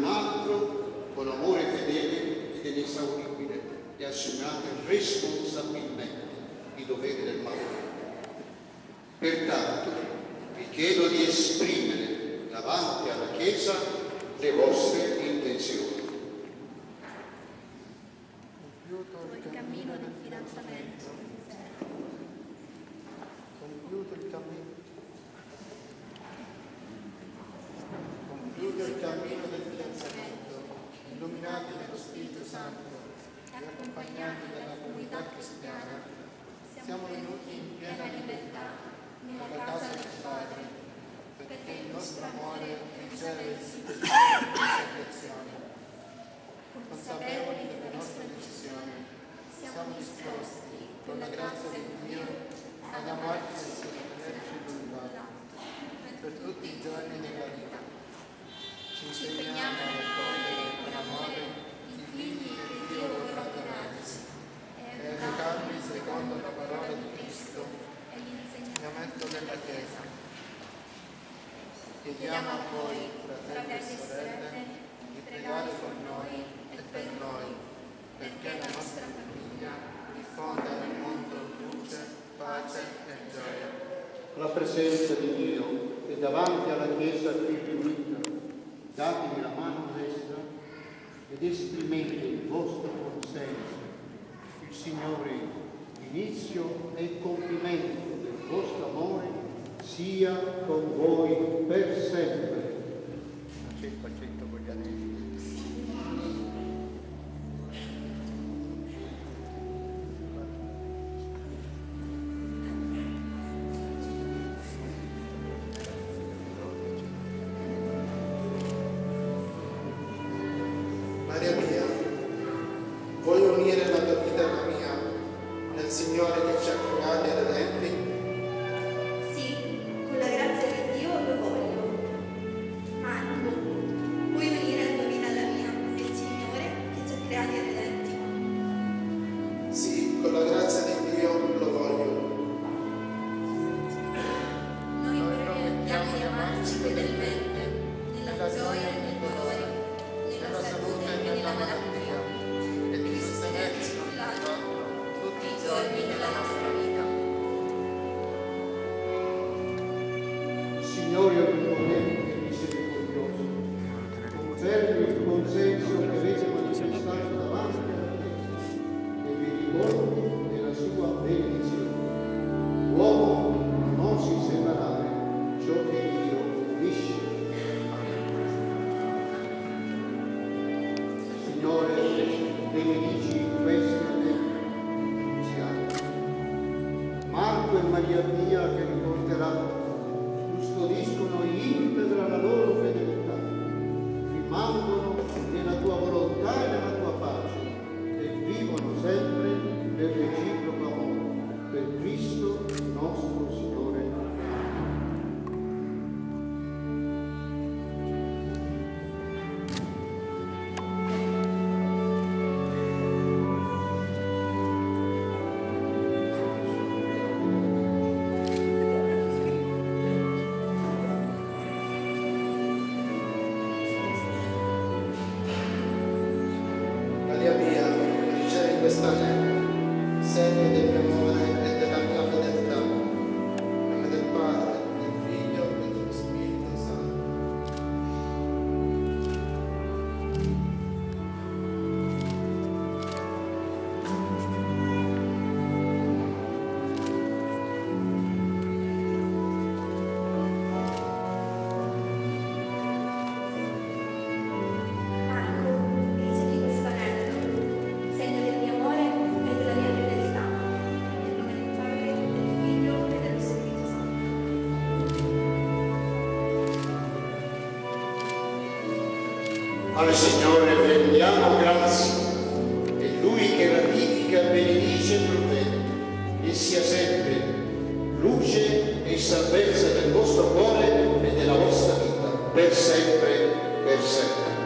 altro con amore fedele ed inesauribile e assumate responsabilmente i doveri del marito. Pertanto vi chiedo di esprimere davanti alla Chiesa le vostre intenzioni. Compiuto il cammino del fidanzamento. Compiuto il cammino del fidanzamento, illuminati dallo Spirito Santo e accompagnati dalla comunità cristiana, siamo venuti in piena libertà nella casa del Padre, perché il nostro amore riceve il sigillo di consacrazione. Consapevoli della nostra decisione, siamo disposti, con la grazia di Dio, ad amarci e sostenerci l'un l'altro per tutti i giorni della vita. Ci impegniamo a raccogliere con amore i figli che Dio vorrà donarci e a educarli secondo la parola di Cristo e l'insegnamento della Chiesa. Chiediamo a voi, fratelli e sorelle, di pregare con noi e per noi, perché la nostra famiglia diffonda nel mondo luce, pace e gioia. Con la presenza di Dio e davanti alla Chiesa qui riunita, datevi la mano destra ed esprimete il vostro consenso. Il Signore, inizio e compimento del vostro amore, sia con voi per sempre. Facendo con gli anelli. Maria mia, vuoi unire la tua vita alla mia nel Signore che ci ha creati e redenti? Sì, con la grazia di Dio lo voglio. Marco, vuoi unire la tua vita alla mia nel Signore che ci ha creati e redenti? Sì, con la grazia di Dio lo voglio. Noi promettiamo di amarci fedelmente nella gioia e nel dolore, nella salute e nella malattia, e di sostenerci l'un l'altro tutti i giorni della nostra vita. Signore onnipotente e misericordioso, confermi il consenso che avete manifestato davanti alla Chiesa e vi ricordi della sua benedizione. Uomo non si separare ciò che Dio unisce. Signore, benedici questi anziani. Marco e Maria Pia che riporteranno custodiscono integra la loro fedeltà, rimangono nella tua volontà e nella tua pace e vivono sempre nel reciproco amore. Per Cristo nostro Signore. Maria mia, ricevi questa anello, segno del mio amore e della mia fedeltà. In nome del Padre, del Figlio e dello Spirito Santo. Marco, ricevi questo anello, segno del mio amore e della mia fedeltà. Nel nome del Padre, del Figlio e dello Spirito Santo. Al Signore rendiamo grazie, e Lui che ratifica, benedice e provvede, e sia sempre luce e salvezza del vostro cuore e della vostra vita, per sempre, per sempre.